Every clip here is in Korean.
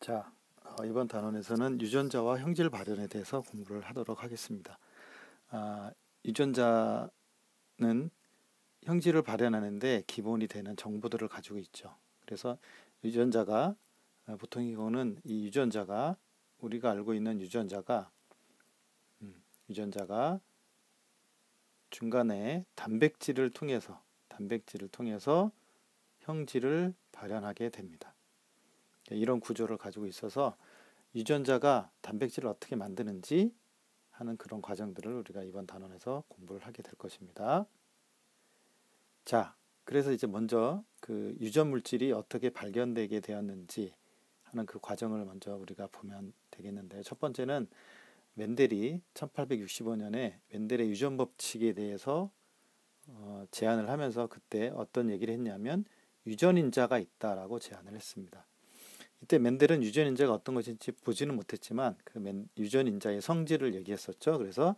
자, 이번 단원에서는 유전자와 형질 발현에 대해서 공부를 하도록 하겠습니다. 유전자는 형질을 발현하는데 기본이 되는 정보들을 가지고 있죠. 그래서 유전자가 보통 경우는 이 유전자가 우리가 알고 있는 유전자가 중간에 단백질을 통해서 형질을 발현하게 됩니다. 이런 구조를 가지고 있어서 유전자가 단백질을 어떻게 만드는지 하는 그런 과정들을 우리가 이번 단원에서 공부를 하게 될 것입니다. 자, 그래서 이제 먼저 그 유전 물질이 어떻게 발견되게 되었는지 하는 그 과정을 먼저 우리가 보면 되겠는데, 첫 번째는 멘델이 1865년에 멘델의 유전 법칙에 대해서 제안을 하면서 그때 어떤 얘기를 했냐면 유전인자가 있다라고 제안을 했습니다. 이때 멘델은 유전인자가 어떤 것인지 보지는 못했지만 그 유전인자의 성질을 얘기했었죠. 그래서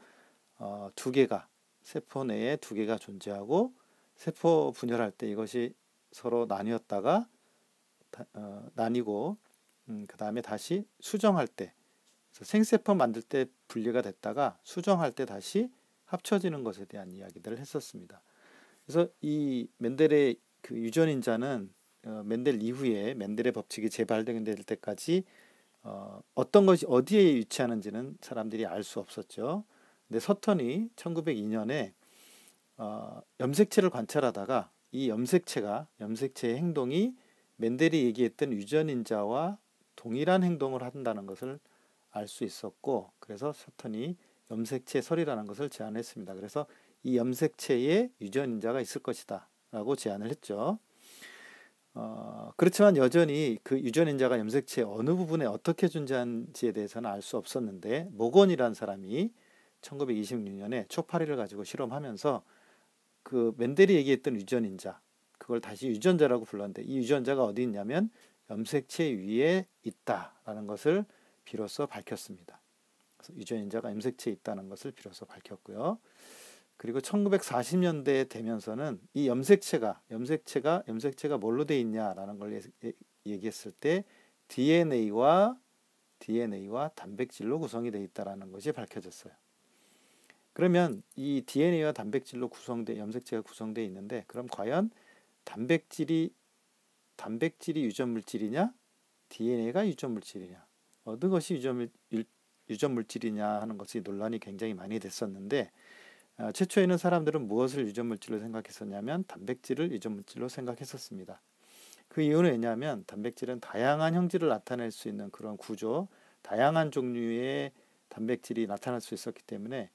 세포 내에 두 개가 존재하고 세포 분열할 때 이것이 서로 나뉘고 그 다음에 다시 수정할 때, 생세포 만들 때 분리가 됐다가 수정할 때 다시 합쳐지는 것에 대한 이야기들을 했었습니다. 그래서 이 멘델의 그 유전인자는 멘델 이후에 멘델의 법칙이 재발견될 때까지 어떤 것이 어디에 위치하는지는 사람들이 알 수 없었죠. 근데 서턴이 1902년에 염색체를 관찰하다가 이 염색체의 행동이 멘델이 얘기했던 유전인자와 동일한 행동을 한다는 것을 알 수 있었고, 그래서 서턴이 염색체 설이라는 것을 제안했습니다. 그래서 이 염색체에 유전인자가 있을 것이다 라고 제안을 했죠. 그렇지만 여전히 그 유전인자가 염색체 어느 부분에 어떻게 존재하는지에 대해서는 알 수 없었는데, 모건이라는 사람이 1926년에 초파리를 가지고 실험하면서 그 멘델이 얘기했던 유전인자, 그걸 다시 유전자라고 불렀는데, 이 유전자가 어디 있냐면 염색체 위에 있다라는 것을 비로소 밝혔습니다. 그래서 유전인자가 염색체에 있다는 것을 비로소 밝혔고요. 그리고 1940년대에 되면서는 이 염색체가 뭘로 돼 있냐라는 걸 얘기했을 때 DNA와 단백질로 구성이 되어 있다라는 것이 밝혀졌어요. 그러면 이 DNA와 단백질로 염색체가 구성되어 있는데, 그럼 과연 단백질이 유전 물질이냐, DNA가 유전 물질이냐, 어느 것이 유전 물질이냐 하는 것이 논란이 굉장히 많이 됐었는데, 최초에는 사람들은 무엇을 유전물질로 생각했었냐면 단백질을 유전물질로 생각했었습니다. 그 이유는 왜냐하면 단백질은 다양한 형질을 나타낼 수 있는 그런 구조, 다양한 종류의 단백질이 나타날 수 있었기 때문에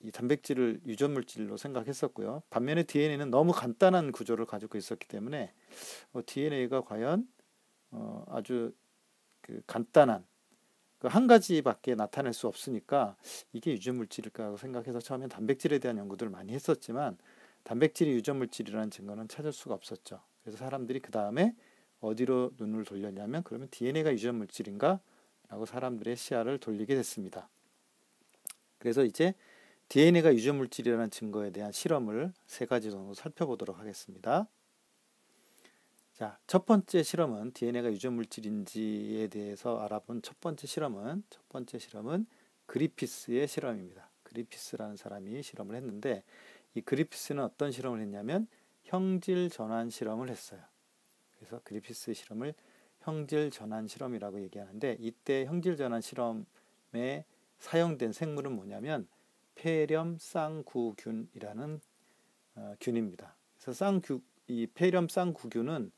이 단백질을 유전물질로 생각했었고요. 반면에 DNA는 너무 간단한 구조를 가지고 있었기 때문에 DNA가 과연 아주 그 간단한 한 가지밖에 나타낼 수 없으니까 이게 유전물질일까 하고 생각해서 처음엔 단백질에 대한 연구들을 많이 했었지만, 단백질이 유전물질이라는 증거는 찾을 수가 없었죠. 그래서 사람들이 그 다음에 어디로 눈을 돌렸냐면, 그러면 DNA가 유전물질인가? 라고 사람들의 시야를 돌리게 됐습니다. 그래서 이제 DNA가 유전물질이라는 증거에 대한 실험을 세 가지 정도 살펴보도록 하겠습니다. 자, 첫 번째 실험은 DNA가 유전물질인지에 대해서 알아본 첫 번째 실험은 그리피스의 실험입니다. 그리피스라는 사람이 실험을 했는데, 이 그리피스는 어떤 실험을 했냐면 형질 전환 실험을 했어요. 그래서 그리피스 실험을 형질 전환 실험이라고 얘기하는데, 이때 형질 전환 실험에 사용된 생물은 뭐냐면 폐렴 쌍구균이라는 균입니다. 그래서 이 폐렴 쌍구균은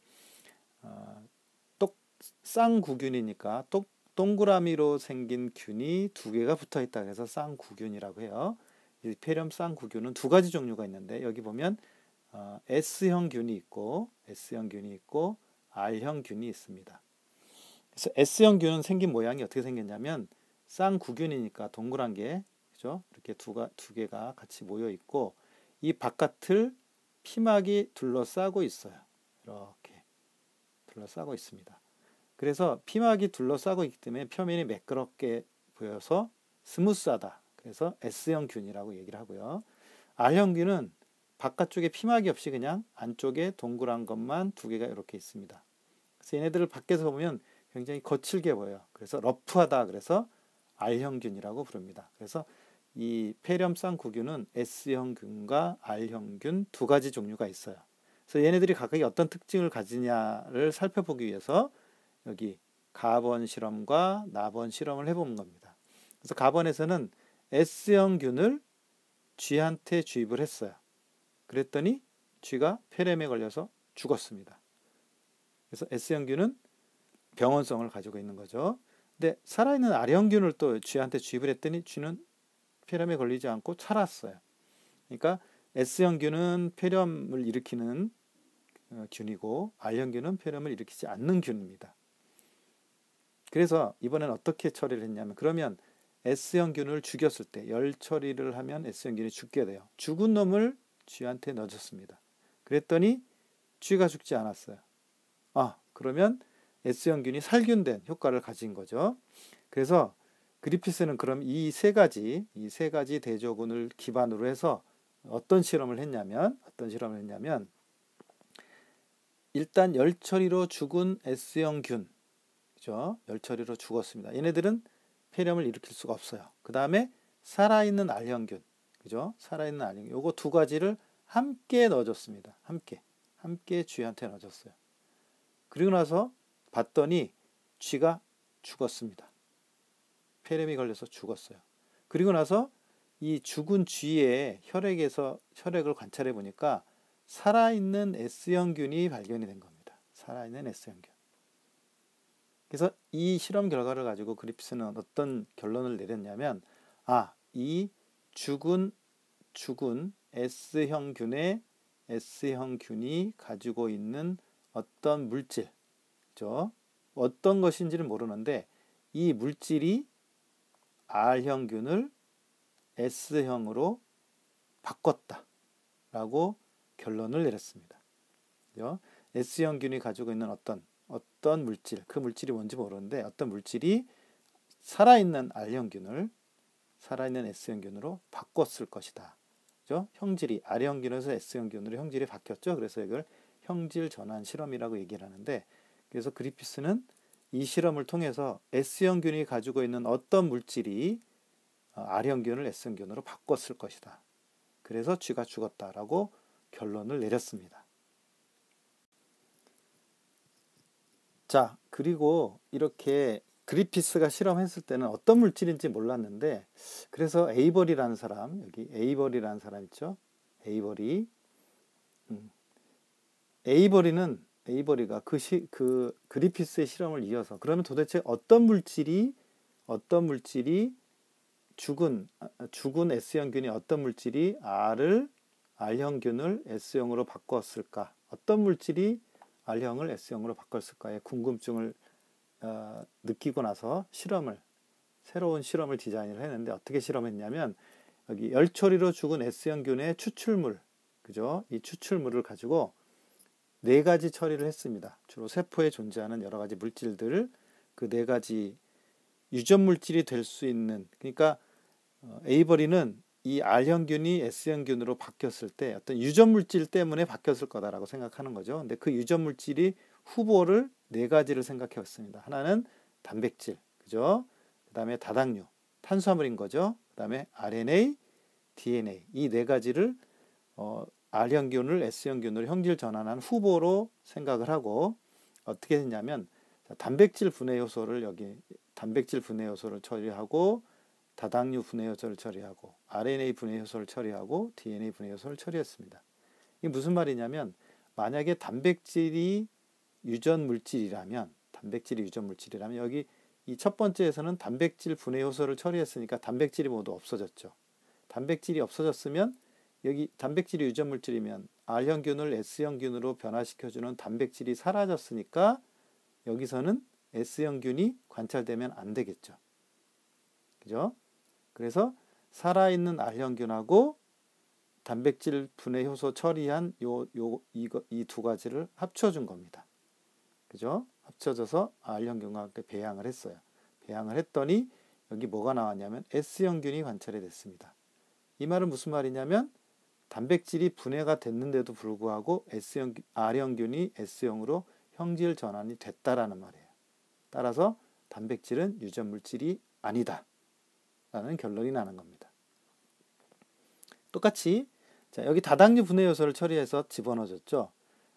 쌍구균이니까 동그라미로 생긴 균이 두 개가 붙어 있다 해서 쌍구균이라고 해요. 이 폐렴 쌍구균은 두 가지 종류가 있는데, 여기 보면 S형 균이 있고 R형 균이 있습니다. 그래서 S형 균은 생긴 모양이 어떻게 생겼냐면 쌍구균이니까 동그란 게, 그죠? 이렇게 두 개가 같이 모여 있고, 이 바깥을 피막이 둘러싸고 있어요. 이렇게 둘러싸고 있습니다. 그래서 피막이 둘러싸고 있기 때문에 표면이 매끄럽게 보여서 스무스하다. 그래서 S형 균이라고 얘기를 하고요. R형 균은 바깥쪽에 피막이 없이 그냥 안쪽에 동그란 것만 두 개가 이렇게 있습니다. 그래서 얘네들을 밖에서 보면 굉장히 거칠게 보여요. 그래서 러프하다 그래서 R형균이라고 부릅니다. 그래서 이 폐렴 쌍구균은 S형균과 R형균 두 가지 종류가 있어요. 그래서 얘네들이 각각이 어떤 특징을 가지냐를 살펴보기 위해서 여기 가번 실험과 나번 실험을 해본 겁니다. 그래서 가번에서는 S형균을 쥐한테 주입을 했어요. 그랬더니 쥐가 폐렴에 걸려서 죽었습니다. 그래서 S형균은 병원성을 가지고 있는 거죠. 근데 살아있는 R형균을 또 쥐한테 주입을 했더니 쥐는 폐렴에 걸리지 않고 살았어요. 그러니까 S형균은 폐렴을 일으키는 균이고 R형균은 폐렴을 일으키지 않는 균입니다. 그래서 이번엔 어떻게 처리를 했냐면 그러면 S형균을 죽였을 때 열 처리를 하면 S형균이 죽게 돼요. 죽은 놈을 쥐한테 넣어줬습니다. 그랬더니 쥐가 죽지 않았어요. 그러면 S형균이 살균된 효과를 가진 거죠. 그래서 그리피스는 그럼 이 세 가지 대조군을 기반으로 해서 어떤 실험을 했냐면 일단 열 처리로 죽은 S형균, 그죠? 열 처리로 죽었습니다. 얘네들은 폐렴을 일으킬 수가 없어요. 그 다음에 살아있는 R형균, 그죠? 살아있는 R형균, 요거 두 가지를 함께 넣어줬습니다. 함께 쥐한테 넣어줬어요. 그리고 나서 봤더니 쥐가 죽었습니다. 폐렴이 걸려서 죽었어요. 그리고 나서 이 죽은 쥐의 혈액에서 혈액을 관찰해 보니까 살아있는 S형균이 발견이 된 겁니다. 살아있는 S형균. 그래서 이 실험 결과를 가지고 그리피스는 어떤 결론을 내렸냐면 이 죽은 S형균이 가지고 있는 어떤 물질, 그죠? 어떤 것인지는 모르는데 이 물질이 R형균을 S형으로 바꿨다라고 결론을 내렸습니다. 그죠? S형균이 가지고 있는 어떤 물질, 그 물질이 뭔지 모르는데 어떤 물질이 살아있는 S형균으로 바꿨을 것이다. 그죠? 형질이 R형균에서 S형균으로 형질이 바뀌었죠. 그래서 이걸 형질 전환 실험이라고 얘기를 하는데, 그래서 그리피스는 이 실험을 통해서 S형균이 가지고 있는 어떤 물질이 R형균을 S형균으로 바꿨을 것이다. 그래서 쥐가 죽었다라고 결론을 내렸습니다. 자, 그리고 이렇게 그리피스가 실험했을 때는 어떤 물질인지 몰랐는데, 그래서 에이버리라는 사람, 여기 에이버리라는 사람 있죠? 에이버리가 그 그리피스의 실험을 이어서 그러면 도대체 어떤 물질이 죽은 S형균이 어떤 물질이 R형균을 S형으로 바꿨을까? 어떤 물질이 R형을 S형으로 바꿨을까의 궁금증을 느끼고 나서 새로운 실험을 디자인을 했는데 어떻게 실험했냐면 여기 열 처리로 죽은 S형균의 추출물, 그죠? 이 추출물을 가지고 네 가지 처리를 했습니다. 주로 세포에 존재하는 여러 가지 물질들을 그 네 가지 유전 물질이 될 수 있는, 그러니까 에이버리는 이 R형균이 S형균으로 바뀌었을 때 어떤 유전 물질 때문에 바뀌었을 거다라고 생각하는 거죠. 근데 그 유전 물질이 후보를 네 가지를 생각해봤습니다. 하나는 단백질, 그죠? 그 다음에 다당류, 탄수화물인 거죠. 그 다음에 RNA, DNA, 이 네 가지를 R형균을 S형균으로 형질 전환한 후보로 생각을 하고 어떻게 했냐면 단백질 분해 요소를 처리하고 다당류 분해 요소를 처리하고 RNA 분해 요소를 처리하고 DNA 분해 요소를 처리했습니다. 이게 무슨 말이냐면 만약에 단백질이 유전 물질이라면 여기 이 첫 번째에서는 단백질 분해 요소를 처리했으니까 단백질이 모두 없어졌죠. 단백질이 없어졌으면 여기 단백질이 유전 물질이면 R형균을 S형균으로 변화시켜주는 단백질이 사라졌으니까 여기서는 S형균이 관찰되면 안 되겠죠. 그죠? 그래서 살아있는 R형균하고 단백질 분해 효소 처리한 이 두 가지를 합쳐준 겁니다. 그죠? 합쳐져서 R형균과 함께 배양을 했어요. 배양을 했더니 여기 뭐가 나왔냐면 S형균이 관찰이 됐습니다. 이 말은 무슨 말이냐면 단백질이 분해가 됐는데도 불구하고 R형균이 S형으로 형질 전환이 됐다라는 말이에요. 따라서 단백질은 유전물질이 아니다 라는 결론이 나는 겁니다. 똑같이 자, 여기 다당류 분해 요소를 처리해서 집어넣어줬죠.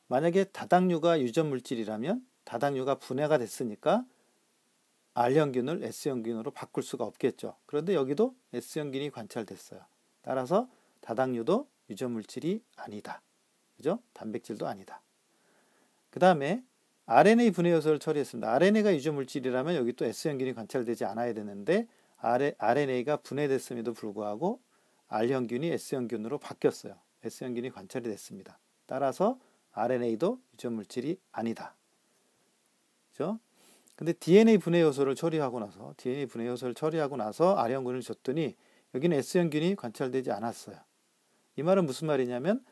만약에 다당류가 유전물질이라면 다당류가 분해가 됐으니까 R형균을 S형균으로 바꿀 수가 없겠죠. 그런데 여기도 S형균이 관찰됐어요. 따라서 다당류도 유전물질이 아니다. 그죠? 단백질도 아니다. 그 다음에 RNA 분해 요소를 처리했습니다. RNA가 유전물질이라면 여기 또 S형균이 관찰되지 않아야 되는데 RNA가 분해됐음에도 불구하고 R형균이 S형균으로 바뀌었어요. S형균이 관찰이 됐습니다. 따라서 RNA도 유전물질이 아니다. 그죠? 근데 DNA 분해 요소를 처리하고 나서 R형균을 줬더니 여기는 S형균이 관찰되지 않았어요. 이 말은 무슨 말이냐면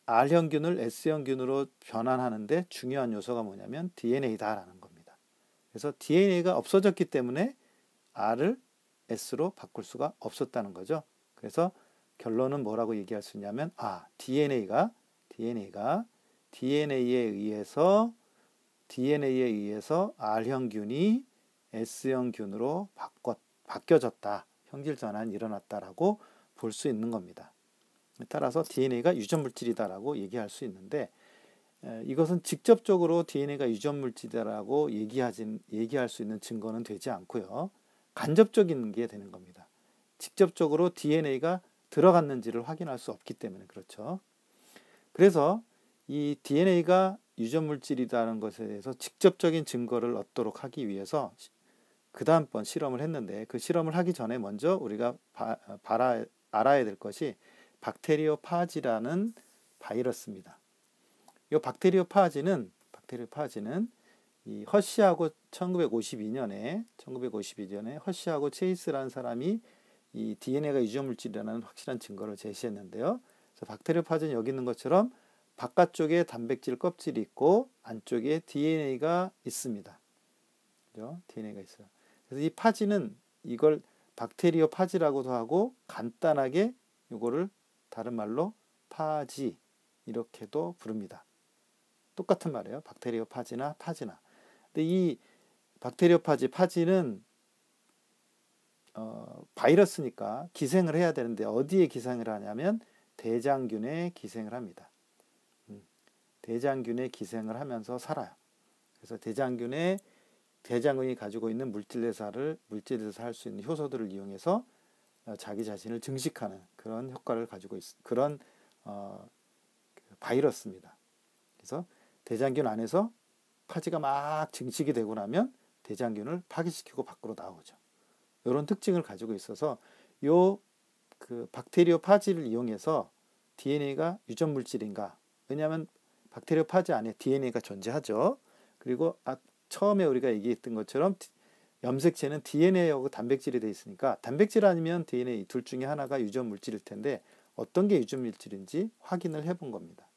R형균을 S형균으로 변환하는데 중요한 요소가 뭐냐면 DNA다라는 겁니다. 그래서 DNA가 없어졌기 때문에 R을 S로 바꿀 수가 없었다는 거죠. 그래서 결론은 뭐라고 얘기할 수 있냐면 DNA가 DNA에 의해서 R형균이 S형균으로 바뀌어졌다. 형질 전환이 일어났다라고 볼 수 있는 겁니다. 따라서 DNA가 유전물질이다라고 얘기할 수 있는데 이것은 직접적으로 DNA가 유전물질이다라고 얘기할 수 있는 증거는 되지 않고요. 간접적인 게 되는 겁니다. 직접적으로 DNA가 들어갔는지를 확인할 수 없기 때문에 그렇죠. 그래서 이 DNA가 유전물질이라는 것에 대해서 직접적인 증거를 얻도록 하기 위해서 그 다음번 실험을 했는데 그 실험을 하기 전에 먼저 우리가 알아야 될 것이 박테리오파지라는 바이러스입니다. 이 박테리오파지는 이 허쉬하고 1952년에 허쉬하고 체이스라는 사람이 이 DNA가 유전물질이라는 확실한 증거를 제시했는데요. 그래서 박테리오파지는 여기 있는 것처럼 바깥쪽에 단백질 껍질이 있고 안쪽에 DNA가 있습니다. 그죠? DNA가 있어요. 그래서 이 파지는 이걸 박테리오파지라고도 하고 간단하게 이거를 다른 말로 파지 이렇게도 부릅니다. 똑같은 말이에요. 박테리오파지나 파지나. 근데 이 파지는 바이러스니까 기생을 해야 되는데 어디에 기생을 하냐면 대장균에 기생을 합니다. 대장균에 기생을 하면서 살아요. 그래서 대장균이 가지고 있는 물질대사를 할 수 있는 효소들을 이용해서 자기 자신을 증식하는 그런 효과를 가지고 그런 바이러스입니다. 그래서 대장균 안에서 파지가 막 증식이 되고 나면 대장균을 파괴시키고 밖으로 나오죠. 이런 특징을 가지고 있어서 그 박테리오파지를 이용해서 DNA가 유전물질인가? 왜냐하면 박테리오파지 안에 DNA가 존재하죠. 그리고 처음에 우리가 얘기했던 것처럼 염색체는 DNA하고 단백질이 되어 있으니까 단백질 아니면 DNA 둘 중에 하나가 유전물질일 텐데 어떤 게 유전물질인지 확인을 해본 겁니다.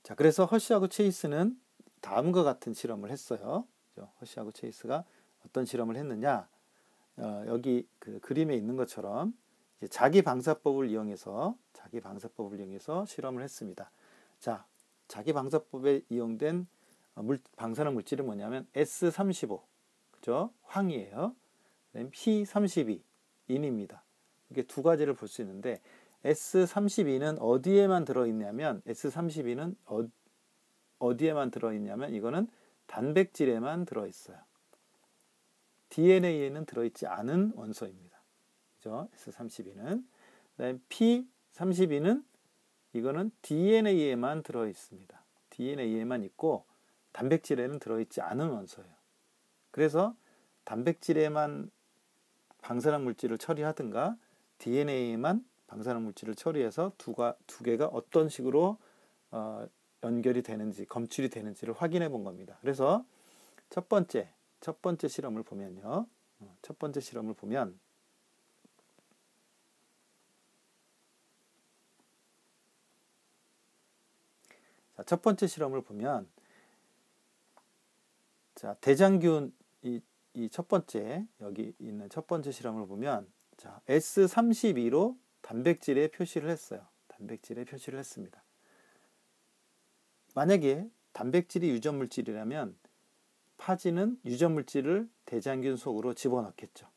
자, 그래서 허쉬하고 체이스는 다음과 같은 실험을 했어요. 허쉬하고 체이스가 어떤 실험을 했느냐? 여기 그 그림에 있는 것처럼 이제 자기 방사법을 이용해서 실험을 했습니다. 자, 자기 방사법에 이용된 방사능 물질이 뭐냐면 S35, 그죠? 황이에요. 그다음에 P32, 인입니다. 이게 두 가지를 볼 수 있는데 S32는 어디에만 들어있냐면 이거는 단백질에만 들어있어요. DNA에는 들어있지 않은 원소입니다. 그죠? S32는. 그다음에 P32는 이거는 DNA에만 들어있습니다. DNA에만 있고 단백질에는 들어있지 않은 원소예요. 그래서 단백질에만 방사능 물질을 처리하든가 DNA에만 방사능 물질을 처리해서 두 개가 어떤 식으로 연결이 되는지 검출이 되는지를 확인해 본 겁니다. 그래서 첫 번째 실험을 보면요. 첫 번째 실험을 보면 첫 번째 실험을 보면 자, 대장균 이 첫 번째 여기 있는 첫 번째 실험을 보면 자, S32로 단백질에 표시를 했어요. 단백질에 표시를 했습니다. 만약에 단백질이 유전물질이라면 파지는 유전 물질을 대장균 속으로 집어넣겠죠.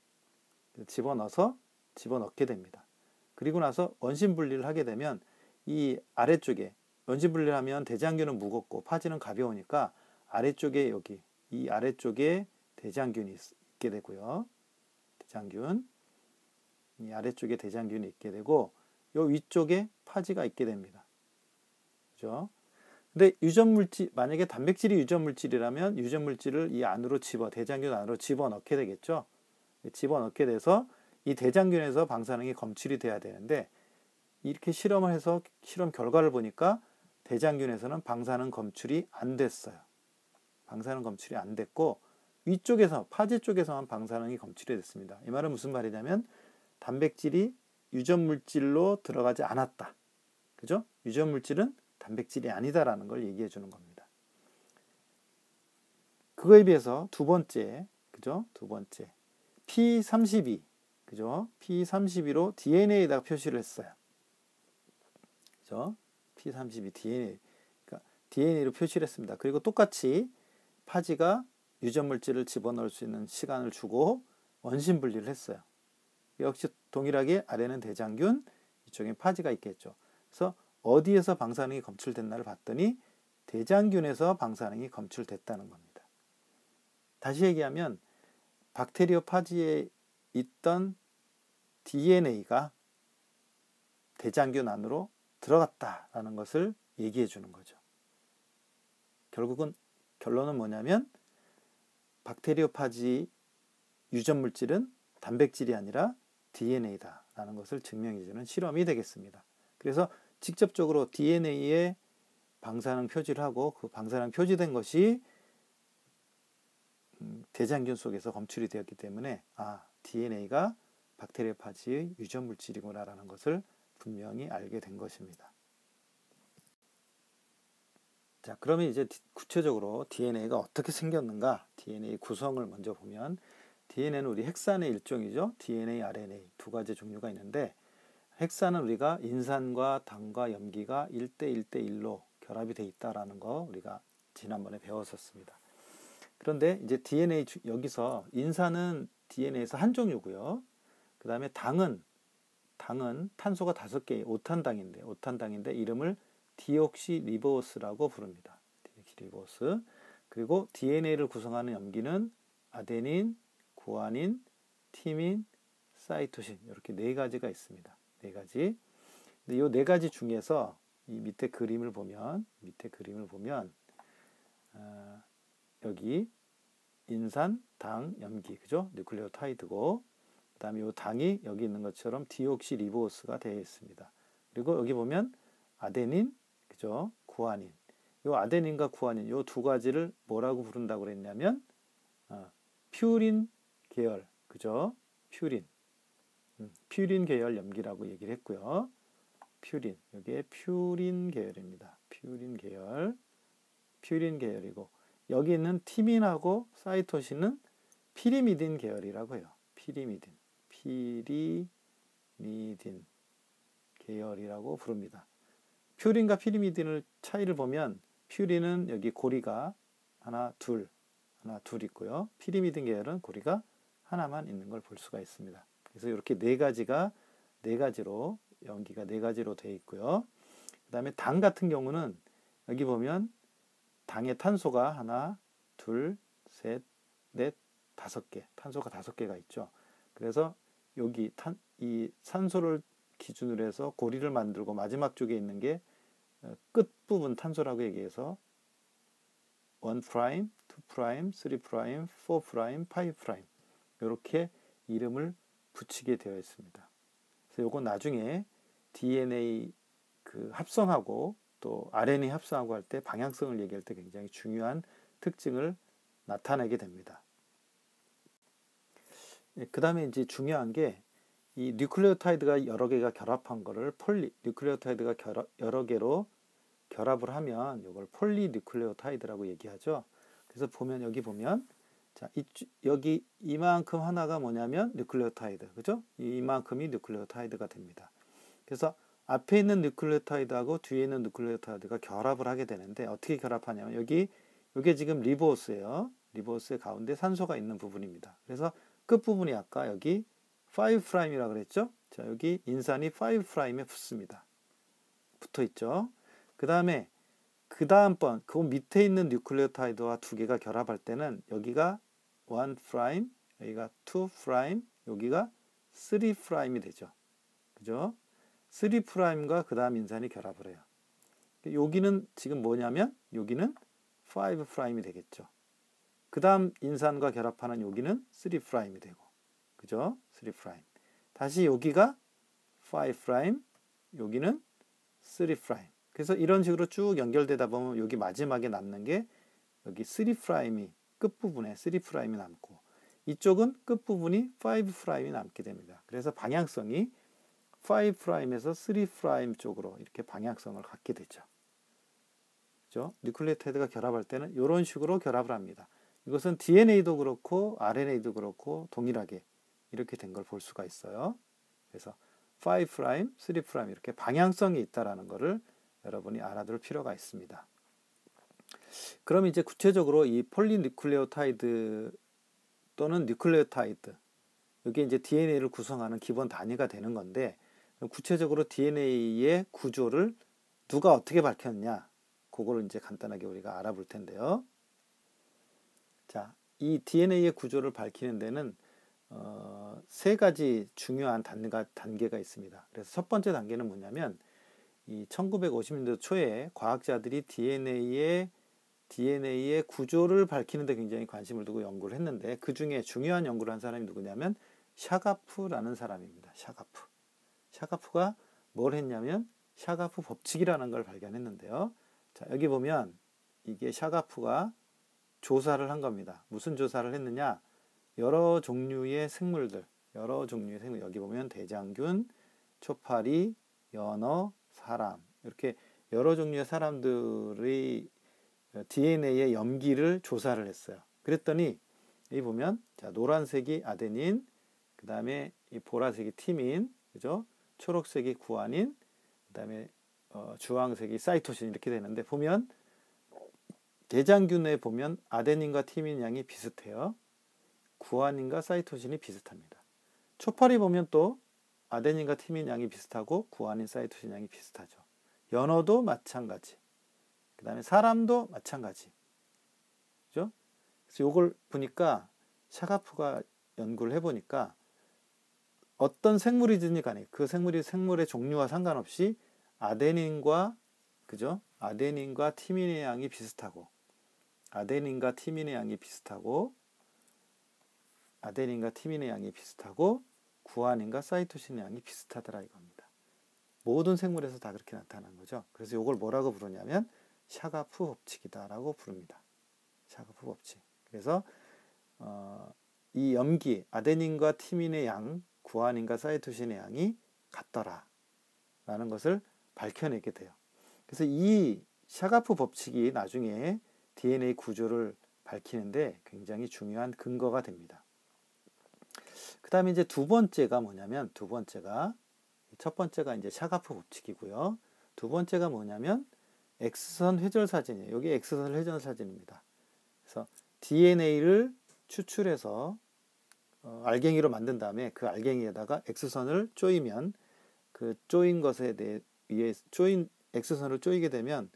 집어넣게 됩니다. 그리고 나서 원심 분리를 하게 되면 이 아래쪽에 원심 분리를 하면 대장균은 무겁고 파지는 가벼우니까 아래쪽에 여기 이 아래쪽에 대장균이 있게 되고요. 이 아래쪽에 대장균이 있게 되고 요 위쪽에 파지가 있게 됩니다. 그죠? 근데 만약에 단백질이 유전 물질이라면 유전 물질을 이 안으로 대장균 안으로 집어넣게 되겠죠. 집어넣게 돼서 이 대장균에서 방사능이 검출이 돼야 되는데 이렇게 실험을 해서 실험 결과를 보니까 대장균에서는 방사능 검출이 안 됐어요. 방사능 검출이 안 됐고 파지 쪽에서만 방사능이 검출이 됐습니다. 이 말은 무슨 말이냐면 단백질이 유전 물질로 들어가지 않았다. 그죠? 유전 물질은 단백질이 아니다라는 걸 얘기해 주는 겁니다. 그거에 비해서 두 번째, P32, 그죠? P32로 DNA에다가 표시를 했어요. 그죠? P32 DNA, 그러니까 DNA로 표시를 했습니다. 그리고 똑같이 파지가 유전 물질을 집어넣을 수 있는 시간을 주고 원심 분리를 했어요. 역시 동일하게 아래는 대장균, 이쪽엔 파지가 있겠죠. 그래서 어디에서 방사능이 검출됐나를 봤더니 대장균에서 방사능이 검출됐다는 겁니다. 다시 얘기하면 박테리오 파지에 있던 DNA가 대장균 안으로 들어갔다라는 것을 얘기해 주는 거죠. 결국은 결론은 뭐냐면 박테리오 파지 유전 물질은 단백질이 아니라 DNA다라는 것을 증명해 주는 실험이 되겠습니다. 그래서 직접적으로 DNA에 방사능 표시를 하고 그 방사능 표시된 것이 대장균 속에서 검출이 되었기 때문에 DNA가 박테리오 파지의 유전 물질이구나라는 것을 분명히 알게 된 것입니다. 자, 그러면 이제 구체적으로 DNA가 어떻게 생겼는가? DNA 구성을 먼저 보면 DNA는 우리 핵산의 일종이죠. DNA, RNA 두 가지 종류가 있는데 핵산은 우리가 인산과 당과 염기가 1대1대1로 결합이 되어 있다라는 거 우리가 지난번에 배웠었습니다. 그런데 이제 DNA 여기서 인산은 DNA에서 한 종류고요. 그 다음에 당은 탄소가 5개, 오탄당인데 이름을 디옥시리보스라고 부릅니다. 디옥시리보스. 그리고 DNA를 구성하는 염기는 아데닌, 구아닌, 티민, 사이토신 이렇게 4가지가 있습니다. 4가지. 근데 이 4가지 중에서 이 밑에 그림을 보면 여기 인산, 당, 염기, 그죠? 뉴클레오타이드고 그 다음에 이 당이 여기 있는 것처럼 디옥시리보스가 되어 있습니다. 그리고 여기 보면 아데닌, 그죠? 구아닌. 이 아데닌과 구아닌 이 두 가지를 뭐라고 부른다고 그랬냐면 퓨린 계열, 그죠? 퓨린 계열 염기라고 얘기를 했고요. 여기에 퓨린 계열입니다. 퓨린 계열이고 여기 있는 티민하고 사이토신은 피리미딘 계열이라고 해요. 피리미딘 계열이라고 부릅니다. 퓨린과 피리미딘을 차이를 보면 퓨린은 여기 고리가 하나, 둘 있고요. 피리미딘 계열은 고리가 하나만 있는 걸 볼 수가 있습니다. 그래서 이렇게 4가지로 염기가 4가지로 되어 있고요. 그 다음에 당 같은 경우는 여기 보면 당의 탄소가 하나, 둘, 셋, 넷, 5개. 탄소가 5개가 있죠. 그래서 여기 이 산소를 기준으로 해서 고리를 만들고 마지막 쪽에 있는 게 끝부분 탄소라고 얘기해서 1', 2', 3', 4', 5' 이렇게 이름을 붙이게 되어 있습니다. 그래서 이건 나중에 DNA 합성하고 또 RNA 합성하고 할 때 방향성을 얘기할 때 굉장히 중요한 특징을 나타내게 됩니다. 그 다음에 이제 중요한 게 이 뉴클레오타이드가 여러 개가 결합한 거를 뉴클레오타이드가 여러 개로 결합을 하면 이걸 폴리뉴클레오타이드라고 얘기하죠. 그래서 여기 보면 자, 여기 이만큼 하나가 뭐냐면 뉴클레오타이드, 그죠? 이만큼이 뉴클레오타이드가 됩니다. 그래서 앞에 있는 뉴클레오타이드하고 뒤에 있는 뉴클레오타이드가 결합을 하게 되는데 어떻게 결합하냐면 이게 지금 리보스예요. 리보스의 가운데 산소가 있는 부분입니다. 그래서 끝부분이 아까 여기 5'이라고 그랬죠? 자, 여기 인산이 5'에 붙습니다. 붙어 있죠. 그 다음번 그 밑에 있는 뉴클레오타이드와 두 개가 결합할 때는 여기가 1', 여기가 2', 여기가 3'이 되죠. 그죠? 3'과 그 다음 인산이 결합을 해요. 여기는 지금 뭐냐면 여기는 5'이 되겠죠. 그 다음 인산과 결합하는 여기는 3'이 되고, 그죠? 3'. 다시 여기가 5', 여기는 3'. 그래서 이런 식으로 쭉 연결되다 보면 여기 마지막에 남는 게 여기 3'이 끝부분에 3'이 남고, 이쪽은 끝부분이 5'이 남게 됩니다. 그래서 방향성이 5'에서 3' 쪽으로 이렇게 방향성을 갖게 되죠. 그죠? 뉴클레오타이드가 결합할 때는 이런 식으로 결합을 합니다. 이것은 DNA도 그렇고 RNA도 그렇고 동일하게 이렇게 된 걸 볼 수가 있어요. 그래서 5', 3' 이렇게 방향성이 있다라는 것을 여러분이 알아둘 필요가 있습니다. 그럼 이제 구체적으로 이 폴리뉴클레오타이드 또는 뉴클레오타이드, 이게 이제 DNA를 구성하는 기본 단위가 되는 건데, 구체적으로 DNA의 구조를 누가 어떻게 밝혔냐, 그거를 이제 간단하게 우리가 알아볼 텐데요. 자, 이 DNA의 구조를 밝히는 데는 세 가지 중요한 단계가 있습니다. 그래서 첫 번째 단계는 뭐냐면, 이 1950년대 초에 과학자들이 DNA의 구조를 밝히는 데 굉장히 관심을 두고 연구를 했는데, 그 중에 중요한 연구를 한 사람이 누구냐면 샤가프라는 사람입니다. 샤가프가 뭘 했냐면 샤가프 법칙이라는 걸 발견했는데요. 자, 여기 보면 이게 샤가프가 조사를 한 겁니다. 무슨 조사를 했느냐? 여러 종류의 생물들, 여기 보면 대장균, 초파리, 연어, 사람, 이렇게 여러 종류의 사람들의 DNA의 염기를 조사를 했어요. 그랬더니 여기 보면, 자, 노란색이 아데닌, 그 다음에 이 보라색이 티민, 그죠? 초록색이 구아닌, 그 다음에 주황색이 사이토신, 이렇게 되는데, 보면 대장균에 보면 아데닌과 티민 양이 비슷해요. 구아닌과 사이토신이 비슷합니다. 초파리 보면 또 아데닌과 티민 양이 비슷하고 구아닌, 사이토신 양이 비슷하죠. 연어도 마찬가지. 그 다음에 사람도 마찬가지. 그죠? 그래서 이걸 보니까 샤가프가 연구를 해보니까 어떤 생물이든지 간에 그 생물의 종류와 상관없이 아데닌과, 그죠? 아데닌과 티민의 양이 비슷하고, 구아닌과 사이토신의 양이 비슷하더라 이겁니다. 모든 생물에서 다 그렇게 나타난 거죠. 그래서 이걸 뭐라고 부르냐면 샤가프 법칙이다라고 부릅니다. 샤가프 법칙. 그래서 이 염기 아데닌과 티민의 양, 구아닌과 사이토신의 양이 같더라라는 것을 밝혀내게 돼요. 그래서 이 샤가프 법칙이 나중에 DNA 구조를 밝히는데 굉장히 중요한 근거가 됩니다. 그 다음에 이제 두 번째가 뭐냐면, 첫 번째가 이제 샤가프 법칙이고요. 두 번째가 뭐냐면 X선 회절 사진이에요. 여기 X선 회절 사진입니다. 그래서 DNA를 추출해서 알갱이로 만든 다음에 그 알갱이에다가 X선을 조이면, 그 조인 것에 의해 X선을 조이게 되면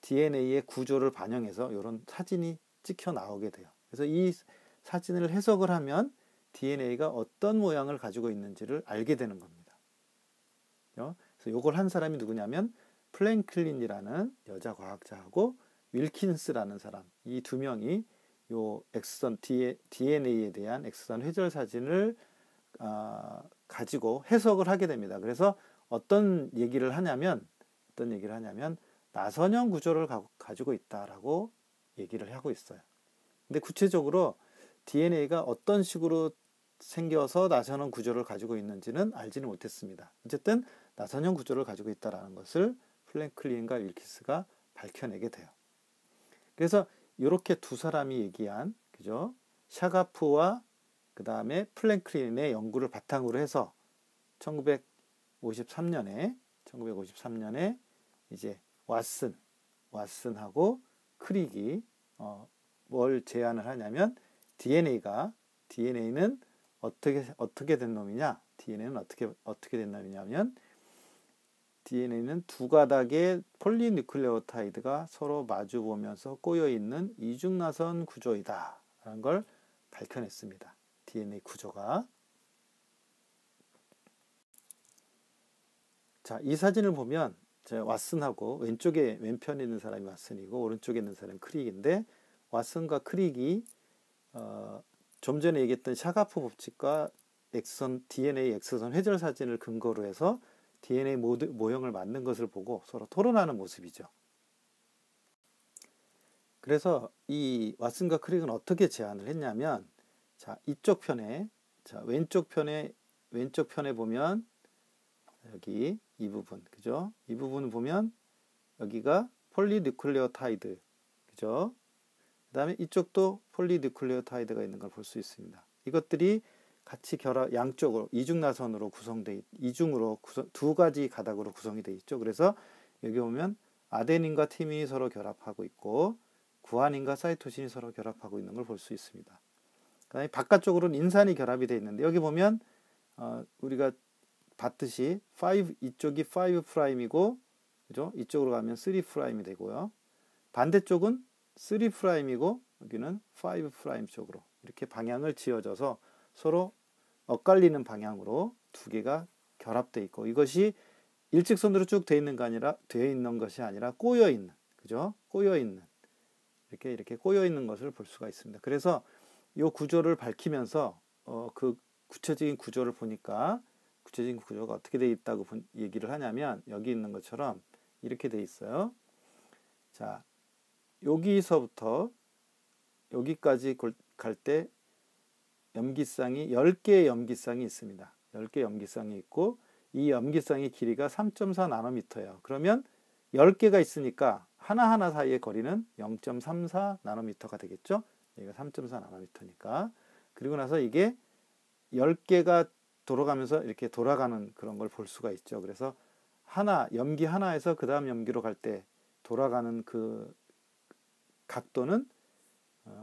DNA의 구조를 반영해서 이런 사진이 찍혀 나오게 돼요. 그래서 이 사진을 해석을 하면 DNA가 어떤 모양을 가지고 있는지를 알게 되는 겁니다. 그래서 이걸 한 사람이 누구냐면 플랭클린이라는 여자 과학자하고 윌킨스라는 사람, 이 두 명이 요 X선 DNA에 대한 X선 회절 사진을 가지고 해석을 하게 됩니다. 그래서 어떤 얘기를 하냐면 나선형 구조를 가지고 있다라고 얘기를 하고 있어요. 근데 구체적으로 DNA가 어떤 식으로 생겨서 나선형 구조를 가지고 있는지는 알지는 못했습니다. 어쨌든 나선형 구조를 가지고 있다라는 것을 플랭클린과 윌킨스가 밝혀내게 돼요. 그래서 이렇게 두 사람이 얘기한, 그죠? 샤가프와 그 다음에 플랭클린의 연구를 바탕으로 해서 1953년에 이제 왓슨하고 크릭이 뭘 제안을 하냐면 DNA는 어떻게 된 놈이냐? DNA는 어떻게 된 놈이냐면 DNA는 두 가닥의 폴리뉴클레오타이드가 서로 마주보면서 꼬여있는 이중나선 구조이다 라는 걸 밝혀냈습니다. DNA 구조가. 자, 이 사진을 보면 왓슨하고 왼편에 있는 사람이 왓슨이고 오른쪽에 있는 사람이 크릭인데, 왓슨과 크릭이 좀 전에 얘기했던 샤가프 법칙과 DNA 엑소선 회절 사진을 근거로 해서 DNA 모형을 만든 것을 보고 서로 토론하는 모습이죠. 그래서 이 왓슨과 크릭은 어떻게 제안을 했냐면, 자, 이쪽 편에, 자, 왼쪽 편에 보면 여기 이 부분, 그죠? 이 부분을 보면 여기가 폴리뉴클레오타이드, 그죠? 그 다음에 이쪽도 폴리뉴클레오타이드가 있는 걸 볼 수 있습니다. 이것들이 같이 양쪽으로 이중나선으로 두 가지 가닥으로 구성이 되어 있죠. 그래서 여기 보면 아데닌과 티민이 서로 결합하고 있고 구아닌과 사이토신이 서로 결합하고 있는 걸 볼 수 있습니다. 그다음에 바깥쪽으로는 인산이 결합이 되어 있는데, 여기 보면 우리가 봤듯이 이쪽이 5'이고, 그죠? 이쪽으로 가면 3'이 되고요. 반대쪽은 3'이고 여기는 5' 쪽으로 이렇게 방향을 지어져서 서로 엇갈리는 방향으로 두 개가 결합되어 있고, 이것이 일직선으로 쭉 되어 있는 것이 아니라 꼬여 있는, 그죠? 꼬여 있는, 이렇게 꼬여 있는 것을 볼 수가 있습니다. 그래서 이 구조를 밝히면서 그 구체적인 구조를 보니까 구체적인 구조가 어떻게 되어 있다고 얘기를 하냐면, 여기 있는 것처럼 이렇게 되어 있어요. 자, 여기서부터 여기까지 갈 때 염기쌍이 10개의 염기쌍이 있습니다. 10개의 염기쌍이 있고, 이 염기쌍의 길이가 3.4 나노미터예요. 그러면 10개가 있으니까 하나하나 사이의 거리는 0.34 나노미터가 되겠죠? 여기가 3.4 나노미터니까. 그리고 나서 이게 10개가 돌아가면서 이렇게 돌아가는 그런 걸 볼 수가 있죠. 그래서 염기 하나에서 그 다음 염기로 갈 때 돌아가는 그 각도는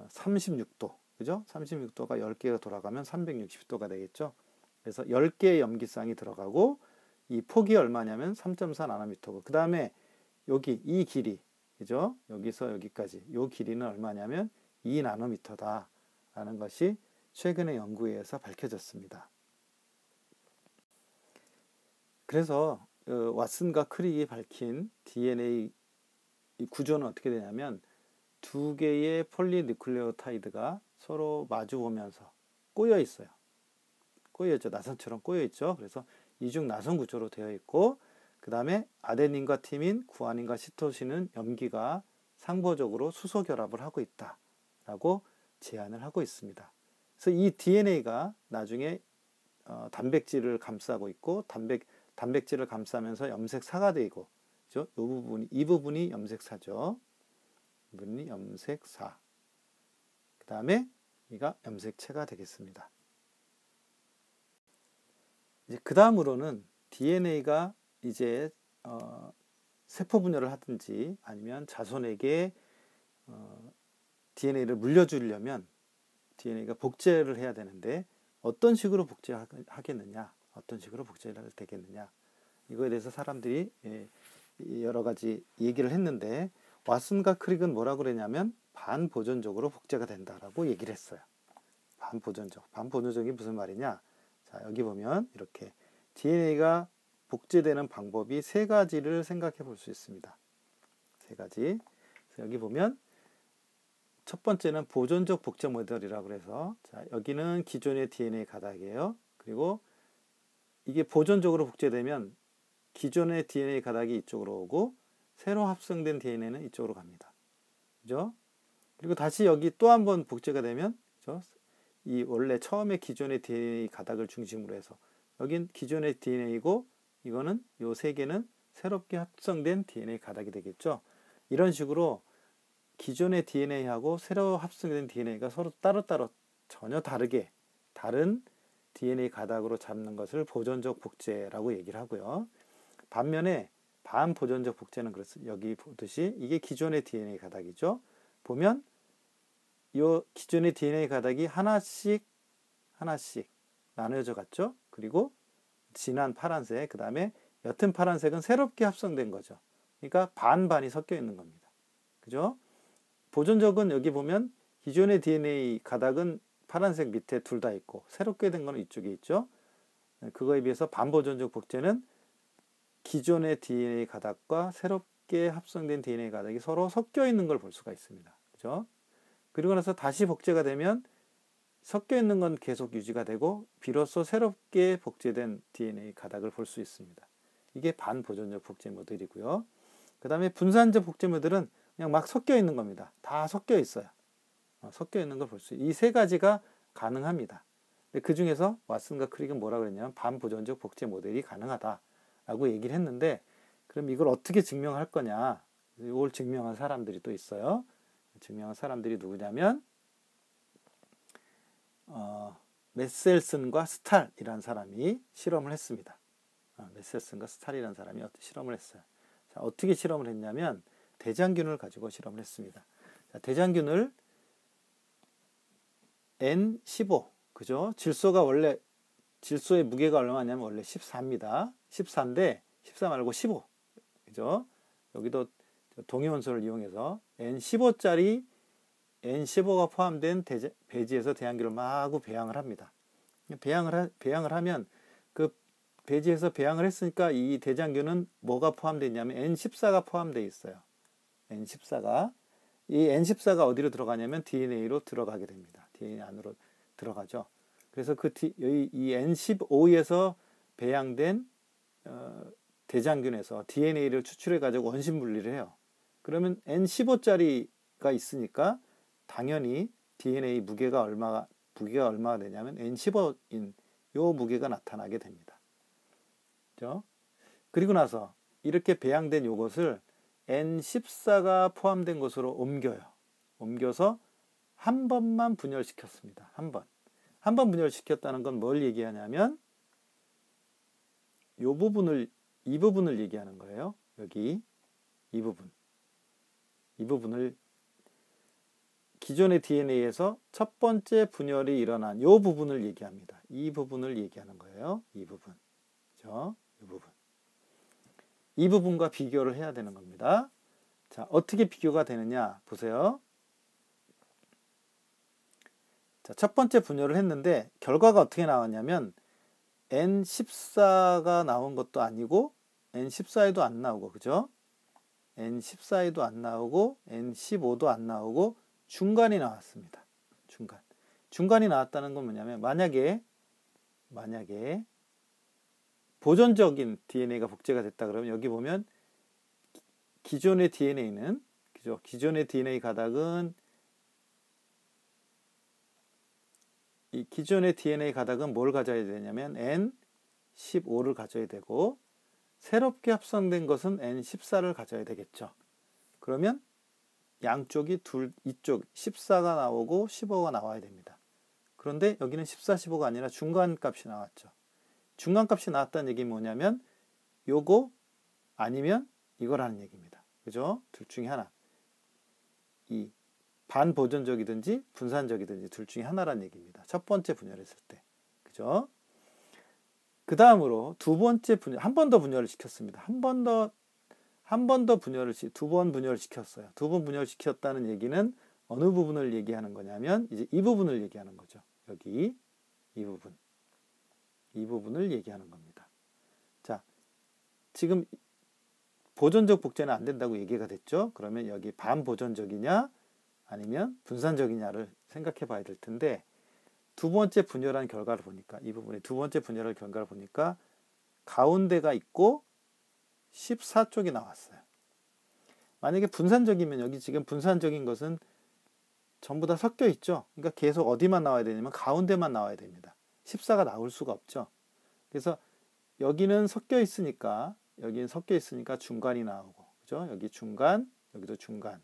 36도, 그죠? 36도가 10개가 돌아가면 360도가 되겠죠. 그래서 10개의 염기쌍이 들어가고, 이 폭이 얼마냐면 3.4 나노미터고, 그 다음에 여기 이 길이, 그죠? 여기서 여기까지 이 길이는 얼마냐면 2 나노미터다 라는 것이 최근의 연구에 의해서 밝혀졌습니다. 그래서 왓슨과 크릭이 밝힌 DNA 구조는 어떻게 되냐면, 두 개의 폴리뉴클레오타이드가 서로 마주보면서 꼬여 있어요. 꼬여있죠. 나선처럼 꼬여 있죠. 그래서 이중 나선 구조로 되어 있고, 그 다음에 아데닌과 티민, 구아닌과 시토신은 염기가 상보적으로 수소 결합을 하고 있다라고 제안을 하고 있습니다. 그래서 이 DNA가 나중에 단백질을 감싸고 있고, 단백질을 감싸면서 염색사가 되고, 그죠? 이 부분이 염색사죠. 이 부분이 염색사. 그 다음에 이가 염색체가 되겠습니다. 이제 그 다음으로는 DNA가 이제 세포 분열을 하든지 아니면 자손에게 DNA를 물려주려면 DNA가 복제를 해야 되는데, 어떤 식으로 복제하겠느냐, 어떤 식으로 복제를 되겠느냐, 이거에 대해서 사람들이 여러 가지 얘기를 했는데, 왓슨과 크릭은 뭐라고 그랬냐면 반보존적으로 복제가 된다라고 얘기를 했어요. 반보존적이 무슨 말이냐? 자, 여기 보면 이렇게 DNA가 복제되는 방법이 세 가지를 생각해 볼 수 있습니다. 세 가지. 여기 보면 첫 번째는 보존적 복제 모델이라고 그래서, 자, 여기는 기존의 DNA 가닥이에요. 그리고 이게 보존적으로 복제되면 기존의 DNA 가닥이 이쪽으로 오고 새로 합성된 DNA는 이쪽으로 갑니다. 그죠? 그리고 다시 여기 또 한 번 복제가 되면, 그죠? 이 원래 처음에 기존의 DNA 가닥을 중심으로 해서 여긴 기존의 DNA이고, 이거는 요 세 개는 새롭게 합성된 DNA 가닥이 되겠죠. 이런 식으로 기존의 DNA하고 새로 합성된 DNA가 서로 따로따로 전혀 다른 DNA 가닥으로 잡는 것을 보존적 복제라고 얘기를 하고요. 반면에 반보존적 복제는 여기 보듯이 이게 기존의 DNA 가닥이죠. 보면 요 기존의 DNA 가닥이 하나씩 나눠져 갔죠. 그리고 진한 파란색, 그 다음에 옅은 파란색은 새롭게 합성된 거죠. 그러니까 반반이 섞여 있는 겁니다. 그죠? 보존적은 여기 보면 기존의 DNA 가닥은 파란색 밑에 둘 다 있고 새롭게 된 거는 이쪽에 있죠. 그거에 비해서 반보존적 복제는 기존의 DNA 가닥과 새롭게 합성된 DNA 가닥이 서로 섞여 있는 걸 볼 수가 있습니다. 그죠? 그리고 나서 다시 복제가 되면 섞여 있는 건 계속 유지가 되고 비로소 새롭게 복제된 DNA 가닥을 볼 수 있습니다. 이게 반보존적 복제 모델이고요. 그 다음에 분산적 복제 모델은 그냥 막 섞여 있는 겁니다. 다 섞여 있어요. 섞여 있는 걸 볼 수 있어요. 이 세 가지가 가능합니다. 그 중에서 왓슨과 크릭은 뭐라 그랬냐면 반보존적 복제 모델이 가능하다라고 얘기를 했는데, 그럼 이걸 어떻게 증명할 거냐? 이걸 증명한 사람들이 또 있어요. 증명한 사람들이 누구냐면 메셀슨과 스탈이라는 사람이 실험을 했습니다. 메셀슨과 스탈이라는 사람이 실험을 했어요. 자, 어떻게 실험을 했냐면 대장균을 가지고 실험을 했습니다. 자, 대장균을 N15, 그죠? 질소의 무게가 얼마냐면 원래 14입니다. 14인데 14 말고 15, 그죠? 여기도 동위원소를 이용해서 N15짜리 N15가 포함된 배지에서 대장균을 마구 배양을 합니다. 배양을 하면 그 배지에서 배양을 했으니까 이 대장균은 뭐가 포함되어 있냐면 N14가 포함되어 있어요. N14가. 이 N14가 어디로 들어가냐면 DNA로 들어가게 됩니다. DNA 안으로 들어가죠. 그래서 이 N15에서 배양된 대장균에서 DNA를 추출해가지고 원심 분리를 해요. 그러면 N15짜리가 있으니까 당연히 DNA 무게가 얼마가 되냐면 N15인 요 무게가 나타나게 됩니다. 그렇죠? 그리고 나서 이렇게 배양된 요것을 N14가 포함된 것으로 옮겨서 한 번만 분열시켰습니다. 한 번 분열시켰다는 건 뭘 얘기하냐면 이 부분을 얘기하는 거예요. 여기 이 부분을 기존의 DNA에서 첫 번째 분열이 일어난 이 부분을 얘기합니다. 이 부분을 얘기하는 거예요. 이 부분. 그죠? 이 부분. 이 부분과 비교를 해야 되는 겁니다. 자, 어떻게 비교가 되느냐 보세요. 자, 첫 번째 분열을 했는데 결과가 어떻게 나왔냐면 N14가 나온 것도 아니고 N14에도 안 나오고, 그죠? N14에도 안 나오고 N15도 안 나오고 중간이 나왔습니다. 중간이 나왔다는 건 뭐냐면 만약에 보존적인 DNA가 복제가 됐다 그러면 여기 보면 기존의 DNA는, 그죠? 기존의 DNA 가닥은 뭘 가져야 되냐면 N15를 가져야 되고 새롭게 합성된 것은 N14를 가져야 되겠죠. 그러면 양쪽이 이쪽 14가 나오고 15가 나와야 됩니다. 그런데 여기는 14, 15가 아니라 중간값이 나왔죠. 중간값이 나왔다는 얘기는 뭐냐면 요거 아니면 이거라는 얘기입니다. 그죠? 둘 중에 하나. 이 반보존적이든지 분산적이든지 둘 중에 하나라는 얘기입니다. 첫 번째 분열했을 때. 그죠? 그 다음으로 두 번째 한 번 더 분열을 시켰습니다. 두 번 분열을 시켰어요. 두 번 분열시켰다는 얘기는 어느 부분을 얘기하는 거냐면 이제 이 부분을 얘기하는 거죠. 여기 이 부분을 얘기하는 겁니다. 자, 지금 보존적 복제는 안 된다고 얘기가 됐죠. 그러면 여기 반보존적이냐 아니면 분산적이냐를 생각해 봐야 될 텐데, 두 번째 분열한 결과를 보니까 이 부분에 두 번째 분열한 결과를 보니까 가운데가 있고 14쪽이 나왔어요. 만약에 분산적이면 여기 지금 분산적인 것은 전부 다 섞여 있죠. 그러니까 계속 어디만 나와야 되냐면 가운데만 나와야 됩니다. 14가 나올 수가 없죠. 그래서 여기는 섞여 있으니까 중간이 나오고, 그죠? 여기 중간, 여기도 중간.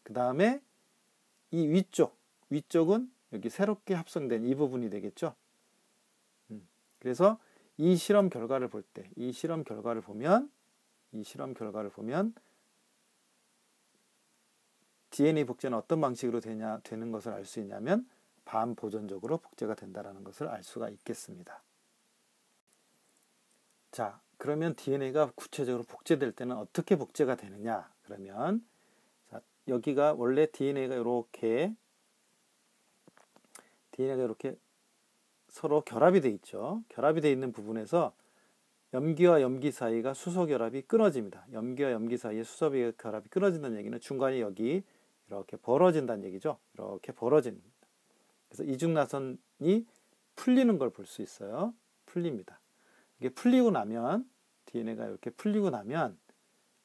그 다음에 이 위쪽은 여기 새롭게 합성된 이 부분이 되겠죠. 그래서 이 실험 결과를 보면 DNA 복제는 어떤 방식으로 되는 것을 알 수 있냐면 반보존적으로 복제가 된다는 것을 알 수가 있겠습니다. 자, 그러면 DNA가 구체적으로 복제될 때는 어떻게 복제가 되느냐? 그러면 자, 여기가 원래 DNA가 이렇게 서로 결합이 돼 있죠. 결합이 돼 있는 부분에서 염기와 염기 사이가 수소 결합이 끊어집니다. 염기와 염기 사이에 수소 결합이 끊어진다는 얘기는 중간에 여기 이렇게 벌어진다는 얘기죠. 이렇게 벌어집니다. 그래서 이중나선이 풀리는 걸 볼 수 있어요. 풀립니다. 이게 풀리고 나면 DNA가 이렇게 풀리고 나면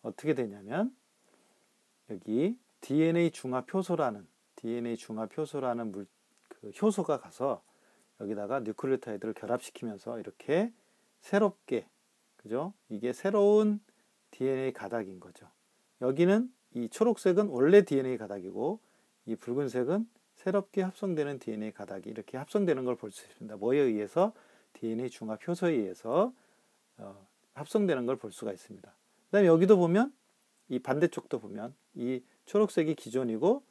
어떻게 되냐면 여기 DNA 중합 효소라는 그 효소가 가서 여기다가 뉴클리오타이드를 결합시키면서 이렇게 새롭게, 그죠? 이게 새로운 DNA 가닥인 거죠. 여기는 이 초록색은 원래 DNA 가닥이고 이 붉은색은 새롭게 합성되는 DNA 가닥이 이렇게 합성되는 걸 볼 수 있습니다. 뭐에 의해서? DNA 중합 효소에 의해서 합성되는 걸 볼 수가 있습니다. 그 다음에 여기도 보면 이 반대쪽도 보면 이 초록색이 기존이고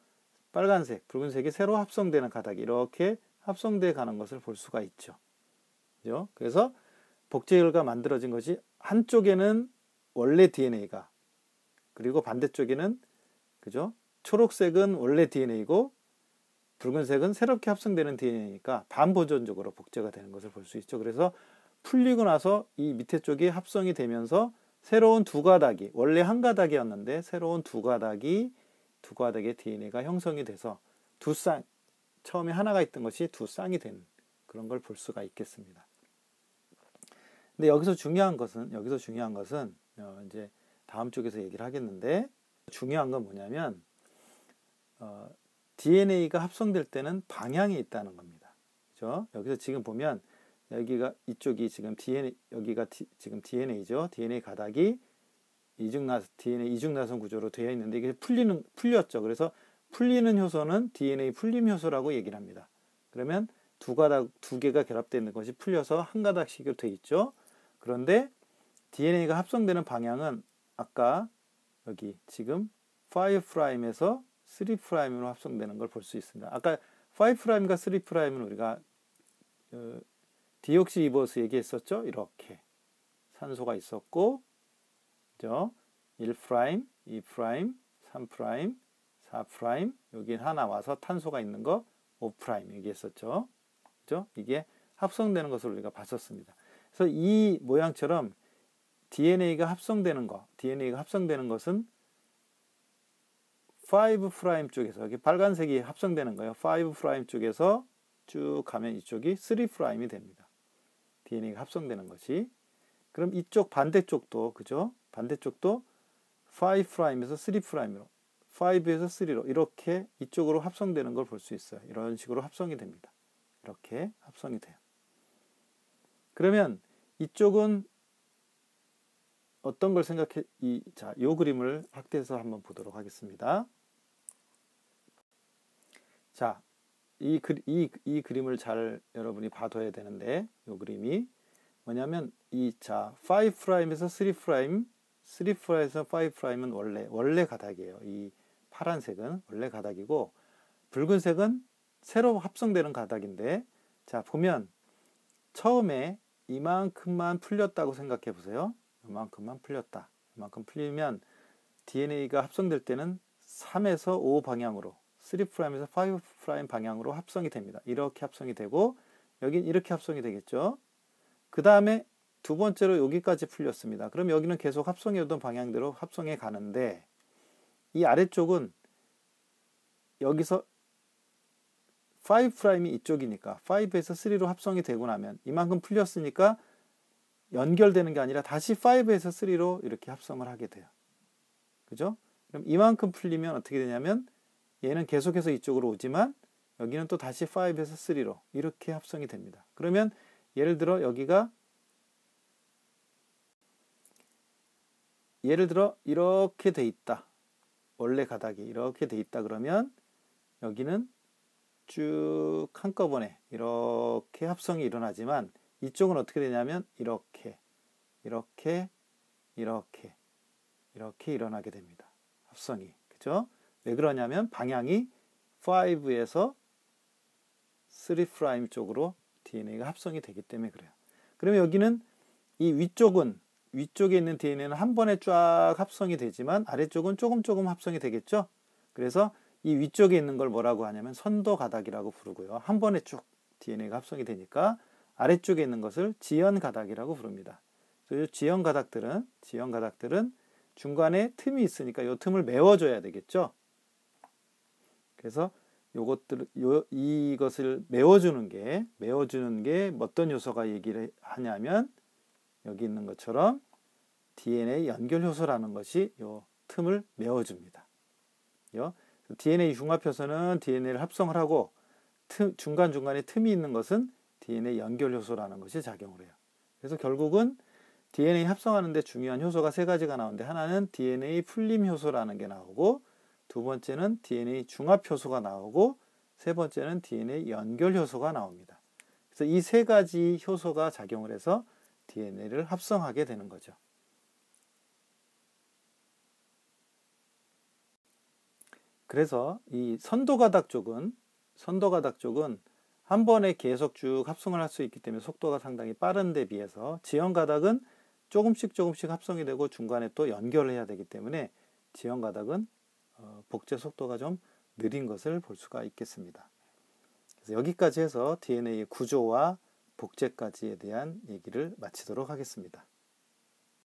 빨간색, 붉은색이 새로 합성되는 가닥이 이렇게 합성되어 가는 것을 볼 수가 있죠. 그죠? 그래서 복제 결과 만들어진 것이 한쪽에는 원래 DNA가 그리고 반대쪽에는 그죠? 초록색은 원래 DNA고 붉은색은 새롭게 합성되는 DNA니까 반보존적으로 복제가 되는 것을 볼 수 있죠. 그래서 풀리고 나서 이 밑에 쪽이 합성이 되면서 새로운 두 가닥이 원래 한 가닥이었는데 새로운 두 가닥의 DNA가 형성이 돼서 처음에 하나가 있던 것이 두 쌍이 되는 그런 걸 볼 수가 있겠습니다. 근데 여기서 중요한 것은 이제 다음 쪽에서 얘기를 하겠는데 중요한 건 뭐냐면 DNA가 합성될 때는 방향이 있다는 겁니다. 그죠? 여기서 지금 보면 이쪽이 지금 여기가 지금 DNA죠. DNA 가닥이 DNA 이중나선 구조로 되어 있는데 이게 풀렸죠. 그래서 풀리는 효소는 DNA 풀림 효소라고 얘기를 합니다. 그러면 두 개가 결합되어 있는 것이 풀려서 한 가닥씩으로 되어 있죠. 그런데 DNA가 합성되는 방향은 아까 여기 지금 5'에서 3'으로 합성되는 걸 볼 수 있습니다. 아까 5'과 3'은 우리가 디옥시리보스 얘기했었죠. 이렇게 산소가 있었고, 그죠? 1', 2', 3', 4', 여기 하나 와서 탄소가 있는 거 5' 얘기했었죠. 그죠? 이게 합성되는 것을 우리가 봤었습니다. 그래서 이 모양처럼 DNA가 합성되는 것은 5' 쪽에서 여기 빨간색이 합성되는 거예요. 5' 쪽에서 쭉 가면 이쪽이 3'이 됩니다. DNA가 합성되는 것이. 그럼 이쪽 반대쪽도 그죠? 반대쪽도 5'에서 3'으로 5에서 3로 이렇게 이쪽으로 합성되는 걸 볼 수 있어요. 이런 식으로 합성이 됩니다. 이렇게 합성이 돼요. 그러면 이쪽은 어떤 걸 자, 요 그림을 확대해서 한번 보도록 하겠습니다. 자, 이 그림을 잘 여러분이 봐둬야 되는데, 요 그림이 뭐냐면, 5'에서 3'에서 5'은 원래 가닥이에요. 이 파란색은 원래 가닥이고, 붉은색은 새로 합성되는 가닥인데, 자, 보면, 처음에 이만큼만 풀렸다고 생각해 보세요. 이만큼만 풀렸다. 이만큼 풀리면 DNA가 합성될 때는 3에서 5 방향으로 3'에서 5' 방향으로 합성이 됩니다. 이렇게 합성이 되고 여긴 이렇게 합성이 되겠죠. 그 다음에 두 번째로 여기까지 풀렸습니다. 그럼 여기는 계속 합성해 오던 방향대로 합성해 가는데 이 아래쪽은 여기서 5'이 이쪽이니까 5에서 3로 합성이 되고 나면 이만큼 풀렸으니까 연결되는 게 아니라 다시 5에서 3로 이렇게 합성을 하게 돼요. 그죠? 그럼 이만큼 풀리면 어떻게 되냐면 얘는 계속해서 이쪽으로 오지만 여기는 또 다시 5에서 3로 이렇게 합성이 됩니다. 그러면 예를 들어 이렇게 돼 있다. 원래 가닥이 이렇게 돼 있다 그러면 여기는 쭉 한꺼번에 이렇게 합성이 일어나지만 이쪽은 어떻게 되냐면 이렇게 일어나게 됩니다. 합성이. 그죠? 왜 그러냐면 방향이 5에서 3' 쪽으로 DNA가 합성이 되기 때문에 그래요. 그러면 여기는 이 위쪽에 있는 DNA는 한 번에 쫙 합성이 되지만 아래쪽은 조금 합성이 되겠죠. 그래서 이 위쪽에 있는 걸 뭐라고 하냐면 선도 가닥이라고 부르고요. 한 번에 쭉 DNA가 합성이 되니까 아래쪽에 있는 것을 지연 가닥이라고 부릅니다. 그래서 지연 가닥들은 중간에 틈이 있으니까 이 틈을 메워줘야 되겠죠. 그래서 이것을 메워주는 게 어떤 요소가 얘기를 하냐면 여기 있는 것처럼 DNA 연결 효소라는 것이 이 틈을 메워줍니다. DNA 융합효소는 DNA를 합성을 하고 중간중간에 틈이 있는 것은 DNA 연결 효소라는 것이 작용을 해요. 그래서 결국은 DNA 합성하는데 중요한 효소가 세 가지가 나오는데 하나는 DNA 풀림 효소라는 게 나오고 두 번째는 DNA 중합 효소가 나오고 세 번째는 DNA 연결 효소가 나옵니다. 그래서 이 세 가지 효소가 작용을 해서 DNA를 합성하게 되는 거죠. 그래서 이 선도가닥 쪽은 한 번에 계속 쭉 합성을 할 수 있기 때문에 속도가 상당히 빠른 데 비해서 지연가닥은 조금씩 합성이 되고 중간에 또 연결을 해야 되기 때문에 지연가닥은 복제 속도가 좀 느린 것을 볼 수가 있겠습니다. 그래서 여기까지 해서 DNA의 구조와 복제까지에 대한 얘기를 마치도록 하겠습니다.